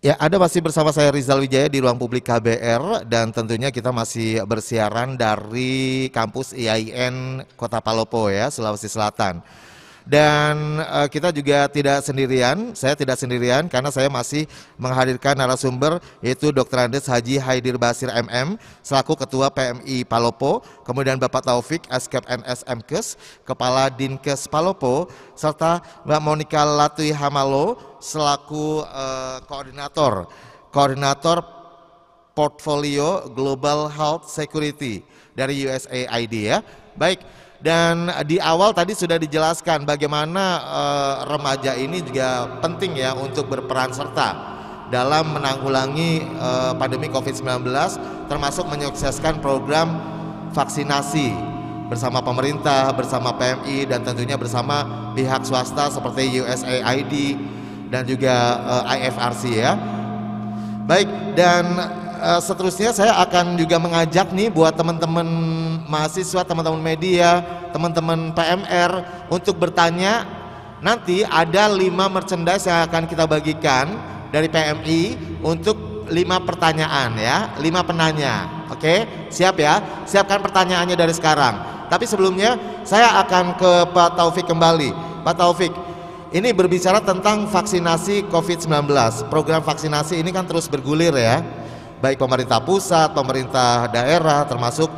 Ya, ada masih bersama saya Rizal Wijaya di Ruang Publik KBR dan tentunya kita masih bersiaran dari kampus IAIN Kota Palopo ya, Sulawesi Selatan. Dan kita juga tidak sendirian, saya tidak sendirian karena saya masih menghadirkan narasumber yaitu Dr. Andes Haji Haidir Basir MM selaku Ketua PMI Palopo, kemudian Bapak Taufik Askep NS Mkes, Kepala Dinkes Palopo, serta Mbak Monica Latui Hamalo selaku koordinator Portfolio Global Health Security dari USAID ya. Baik. Dan di awal tadi sudah dijelaskan bagaimana remaja ini juga penting ya untuk berperan serta dalam menanggulangi pandemi COVID-19 termasuk menyukseskan program vaksinasi bersama pemerintah, bersama PMI dan tentunya bersama pihak swasta seperti USAID dan juga IFRC ya. Baik, dan seterusnya saya akan juga mengajak nih buat teman-teman mahasiswa, teman-teman media, teman-teman PMR untuk bertanya. Nanti ada 5 merchandise yang akan kita bagikan dari PMI untuk 5 pertanyaan ya, 5 penanya. Oke, siap ya? Siapkan pertanyaannya dari sekarang. Tapi sebelumnya saya akan ke Pak Taufik kembali. Pak Taufik, ini berbicara tentang vaksinasi COVID-19. Program vaksinasi ini kan terus bergulir ya. Baik pemerintah pusat, pemerintah daerah, termasuk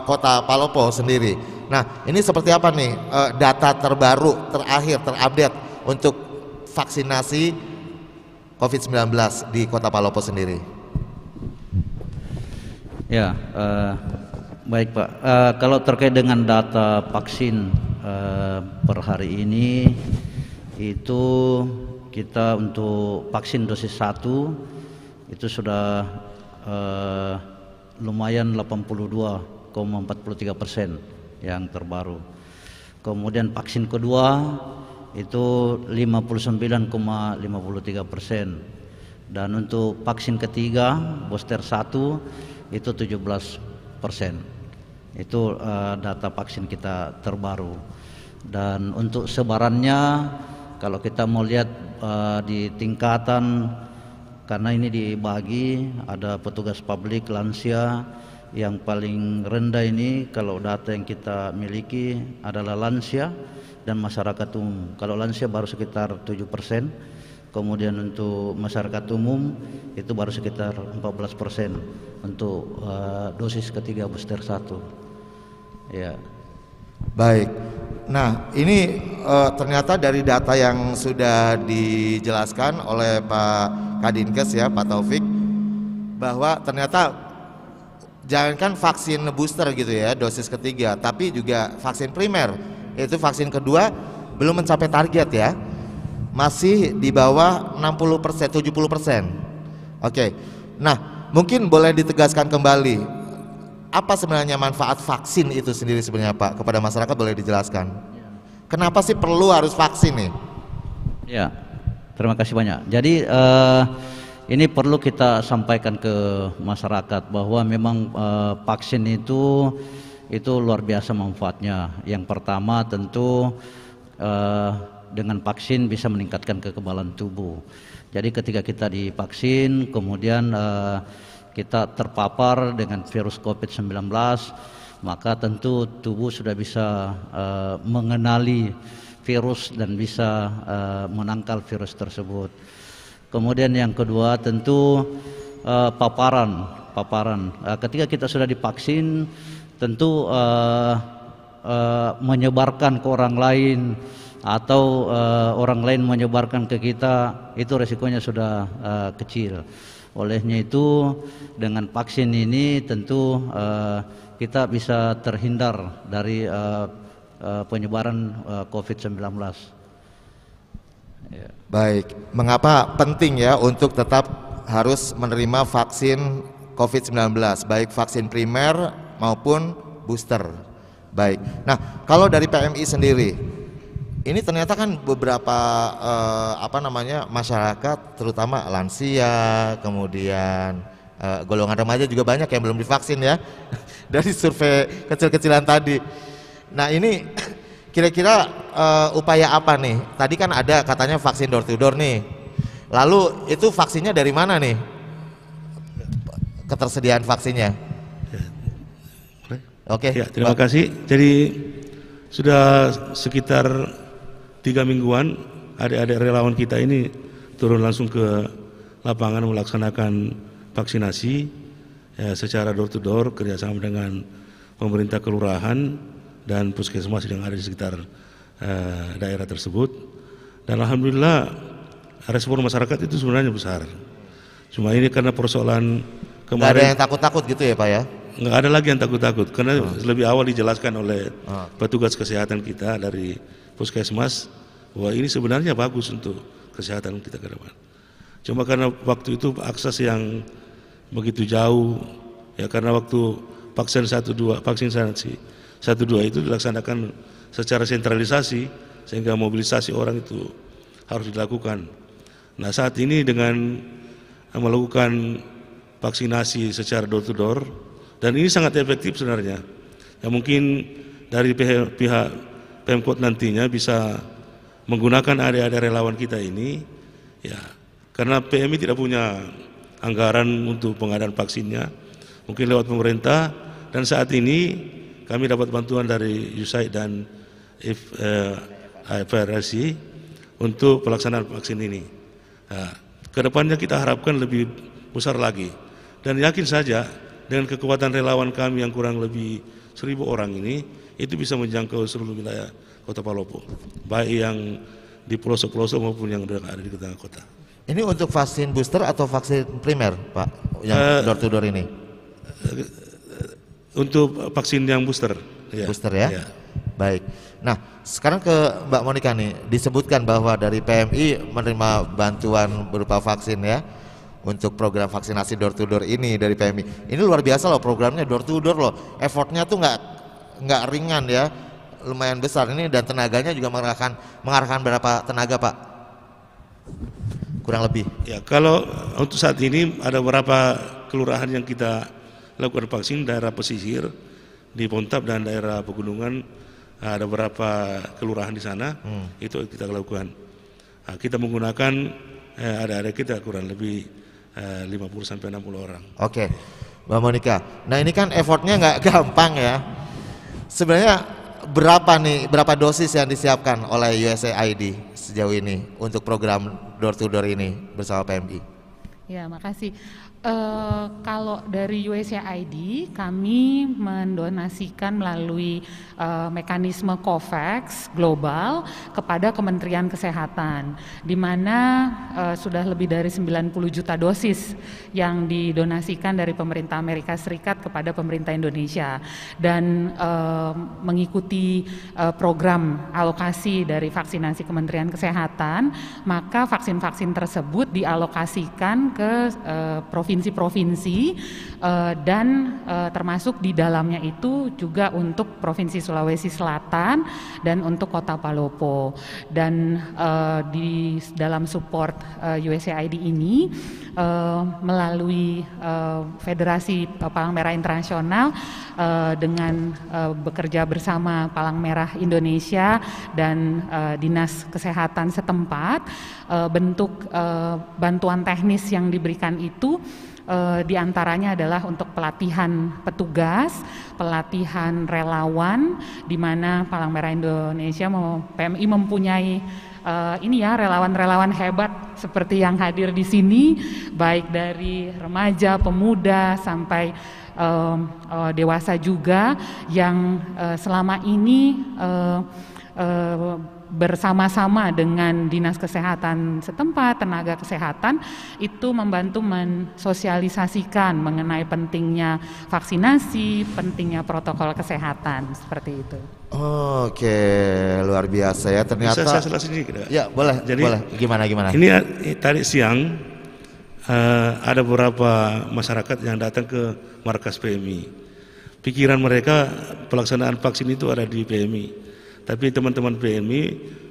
Kota Palopo sendiri. Nah, ini seperti apa nih data terbaru, terakhir, terupdate untuk vaksinasi COVID-19 di Kota Palopo sendiri? Ya, baik Pak. Kalau terkait dengan data vaksin per hari ini, itu kita untuk vaksin dosis 1 itu sudah lumayan 82,43% yang terbaru. Kemudian vaksin kedua itu 59,53%, dan untuk vaksin ketiga booster 1 itu 17%. Itu data vaksin kita terbaru. Dan untuk sebarannya kalau kita mau lihat di tingkatan, karena ini dibagi, ada petugas publik, lansia. Yang paling rendah ini kalau data yang kita miliki adalah lansia dan masyarakat umum. Kalau lansia baru sekitar 7%, kemudian untuk masyarakat umum itu baru sekitar 14% untuk dosis ketiga booster 1. Ya. Baik. Nah, ini ternyata dari data yang sudah dijelaskan oleh Pak Kadinkes ya, Pak Taufik, bahwa ternyata jangankan vaksin booster gitu ya, dosis ketiga, tapi juga vaksin primer, yaitu vaksin kedua belum mencapai target ya. Masih di bawah 60%, 70%. Oke. Nah, mungkin boleh ditegaskan kembali apa sebenarnya manfaat vaksin itu sendiri sebenarnya Pak kepada masyarakat, boleh dijelaskan? Kenapa sih perlu harus vaksin nih? Ya, terima kasih banyak. Jadi ini perlu kita sampaikan ke masyarakat bahwa memang vaksin itu luar biasa manfaatnya. Yang pertama tentu dengan vaksin bisa meningkatkan kekebalan tubuh. Jadi ketika kita divaksin kemudian kita terpapar dengan virus COVID-19, maka tentu tubuh sudah bisa mengenali virus dan bisa menangkal virus tersebut. Kemudian yang kedua tentu paparan. Ketika kita sudah divaksin tentu menyebarkan ke orang lain atau orang lain menyebarkan ke kita, itu resikonya sudah kecil. Olehnya itu dengan vaksin ini tentu kita bisa terhindar dari penyebaran COVID-19. Ya. Baik, mengapa penting ya untuk tetap harus menerima vaksin COVID-19, baik vaksin primer maupun booster. Baik, nah kalau dari PMI sendiri, ini ternyata kan beberapa masyarakat, terutama lansia, kemudian golongan remaja juga banyak yang belum divaksin ya, dari survei kecil-kecilan tadi. Nah ini kira-kira upaya apa nih? Tadi kan ada katanya vaksin door to door nih. Lalu itu vaksinnya dari mana nih? Ketersediaan vaksinnya? Oke. Ya, terima kasih. Jadi sudah sekitar 3 mingguan adik-adik relawan kita ini turun langsung ke lapangan melaksanakan vaksinasi ya, secara door to door kerjasama dengan pemerintah kelurahan dan puskesmas yang ada di sekitar daerah tersebut. Dan alhamdulillah respon masyarakat itu sebenarnya besar. Cuma ini karena persoalan kemarin. Nggak ada yang takut-takut gitu ya Pak ya? Nggak ada lagi yang takut-takut karena lebih awal dijelaskan oleh petugas kesehatan kita dari puskesmas bahwa ini sebenarnya bagus untuk kesehatan kita ke depan. Cuma karena waktu itu akses yang begitu jauh ya, karena waktu vaksinasi 1-2 itu dilaksanakan secara sentralisasi sehingga mobilisasi orang itu harus dilakukan. Nah saat ini dengan melakukan vaksinasi secara door to door, dan ini sangat efektif sebenarnya. Ya mungkin dari pihak Pemkot nantinya bisa menggunakan area-area relawan kita ini, ya karena PMI tidak punya anggaran untuk pengadaan vaksinnya, mungkin lewat pemerintah. Dan saat ini kami dapat bantuan dari USAID dan FRSI untuk pelaksanaan vaksin ini. Nah, kedepannya kita harapkan lebih besar lagi, dan yakin saja dengan kekuatan relawan kami yang kurang lebih 1.000 orang ini, itu bisa menjangkau seluruh wilayah Kota Palopo, baik yang di pelosok-pelosok maupun yang ada di tengah kota. Ini untuk vaksin booster atau vaksin primer, Pak, yang door to door ini? Untuk vaksin yang booster. Ya. Booster ya? Ya. Baik. Nah, sekarang ke Mbak Monika nih, disebutkan bahwa dari PMI menerima bantuan berupa vaksin ya, untuk program vaksinasi door to door ini dari PMI. Ini luar biasa loh programnya, door to door loh. Effortnya tuh nggak ringan ya, lumayan besar ini, dan tenaganya juga mengarahkan berapa tenaga Pak? Kurang lebih. Ya, kalau untuk saat ini ada beberapa kelurahan yang kita lakukan vaksin, daerah pesisir di Pontap dan daerah pegunungan, ada beberapa kelurahan di sana, itu kita lakukan. Nah, kita menggunakan ada kita kurang lebih 50-60 orang. Oke, Mbak Monika. Nah ini kan effortnya nggak gampang ya. Sebenarnya berapa dosis yang disiapkan oleh USAID sejauh ini untuk program door to door ini bersama PMI? Ya, makasih. Kalau dari USAID kami mendonasikan melalui mekanisme COVAX global kepada Kementerian Kesehatan, di mana sudah lebih dari 90 juta dosis yang didonasikan dari pemerintah Amerika Serikat kepada pemerintah Indonesia, dan mengikuti program alokasi dari vaksinasi Kementerian Kesehatan, maka vaksin-vaksin tersebut dialokasikan ke provinsi-provinsi dan termasuk di dalamnya itu juga untuk Provinsi Sulawesi Selatan dan untuk Kota Palopo. Dan di dalam support USAID ini melalui Federasi Palang Merah Internasional dengan bekerja bersama Palang Merah Indonesia dan Dinas Kesehatan setempat, bentuk bantuan teknis yang diberikan itu diantaranya adalah untuk pelatihan petugas, pelatihan relawan, di mana Palang Merah Indonesia PMI mempunyai ini ya relawan-relawan hebat seperti yang hadir di sini, baik dari remaja, pemuda sampai dewasa juga, yang selama ini bersama-sama dengan Dinas Kesehatan setempat, tenaga kesehatan itu membantu mensosialisasikan mengenai pentingnya vaksinasi, pentingnya protokol kesehatan, seperti itu. Oke, luar biasa ya ternyata. Bisa saya jelasin sedikit? Ya boleh. Jadi, boleh. Gimana? Ini tadi siang ada beberapa masyarakat yang datang ke markas PMI. Pikiran mereka pelaksanaan vaksin itu ada di PMI. Tapi teman-teman PMI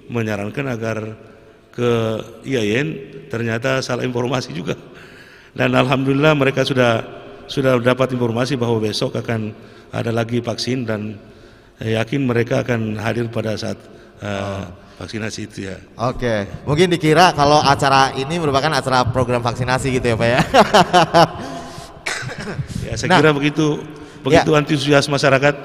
menyarankan agar ke IAIN, ternyata salah informasi juga. Dan alhamdulillah mereka sudah dapat informasi bahwa besok akan ada lagi vaksin, dan yakin mereka akan hadir pada saat vaksinasi itu ya. Oke, mungkin dikira kalau acara ini merupakan acara program vaksinasi gitu ya Pak ya. Ya saya kira begitu antusias masyarakat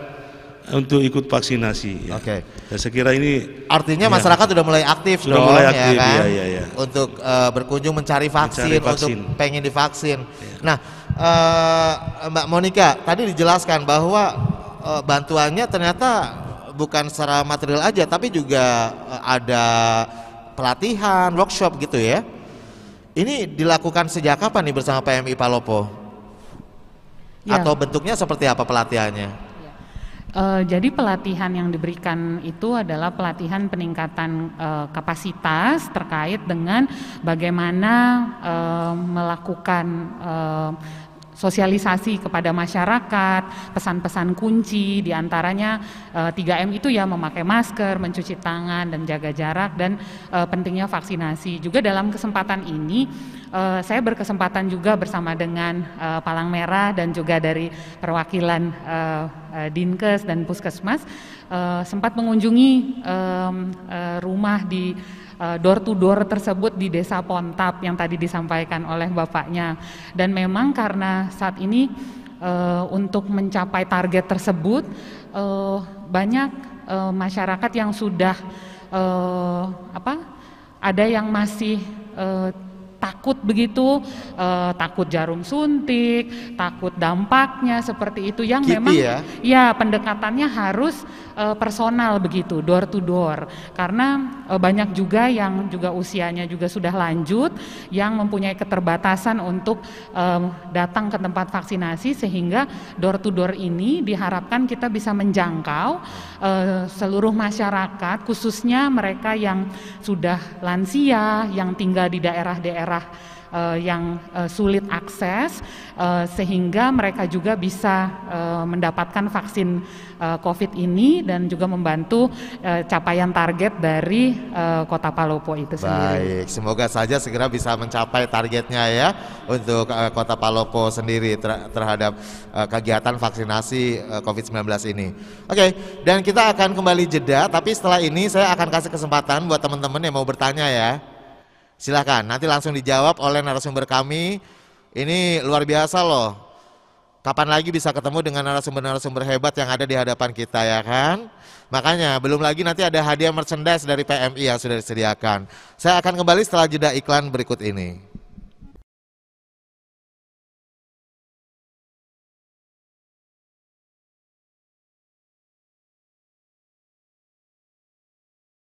untuk ikut vaksinasi. Ya. Oke. Dan saya kira ini artinya masyarakat sudah mulai aktif sudah dong, mulai aktif, ya kan? ya. Untuk berkunjung mencari vaksin, untuk pengen divaksin. Ya. Nah, Mbak Monica tadi dijelaskan bahwa bantuannya ternyata bukan secara material aja, tapi juga ada pelatihan, workshop gitu ya. Ini dilakukan sejak kapan nih bersama PMI Palopo? Ya. Atau bentuknya seperti apa pelatihannya? Jadi pelatihan yang diberikan itu adalah pelatihan peningkatan kapasitas terkait dengan bagaimana melakukan sosialisasi kepada masyarakat, pesan-pesan kunci diantaranya 3M itu ya memakai masker, mencuci tangan dan jaga jarak, dan pentingnya vaksinasi. Juga dalam kesempatan ini saya berkesempatan juga bersama dengan Palang Merah dan juga dari perwakilan Dinkes dan Puskesmas sempat mengunjungi rumah di door to door tersebut di Desa Pontap yang tadi disampaikan oleh Bapaknya. Dan memang karena saat ini untuk mencapai target tersebut banyak masyarakat yang sudah ada yang masih takut begitu, takut jarum suntik, takut dampaknya seperti itu yang memang ya pendekatannya harus personal begitu, door to door, karena banyak juga yang juga usianya juga sudah lanjut yang mempunyai keterbatasan untuk datang ke tempat vaksinasi, sehingga door to door ini diharapkan kita bisa menjangkau seluruh masyarakat, khususnya mereka yang sudah lansia, yang tinggal di daerah-daerah yang sulit akses, sehingga mereka juga bisa mendapatkan vaksin COVID ini dan juga membantu capaian target dari Kota Palopo itu sendiri. Baik, semoga saja segera bisa mencapai targetnya ya untuk Kota Palopo sendiri terhadap kegiatan vaksinasi COVID-19 ini. Oke, dan kita akan kembali jeda, tapi setelah ini saya akan kasih kesempatan buat teman-teman yang mau bertanya ya. Silakan, nanti langsung dijawab oleh narasumber kami. Ini luar biasa loh. Kapan lagi bisa ketemu dengan narasumber-narasumber hebat yang ada di hadapan kita ya kan? Makanya belum lagi nanti ada hadiah merchandise dari PMI yang sudah disediakan. Saya akan kembali setelah jeda iklan berikut ini.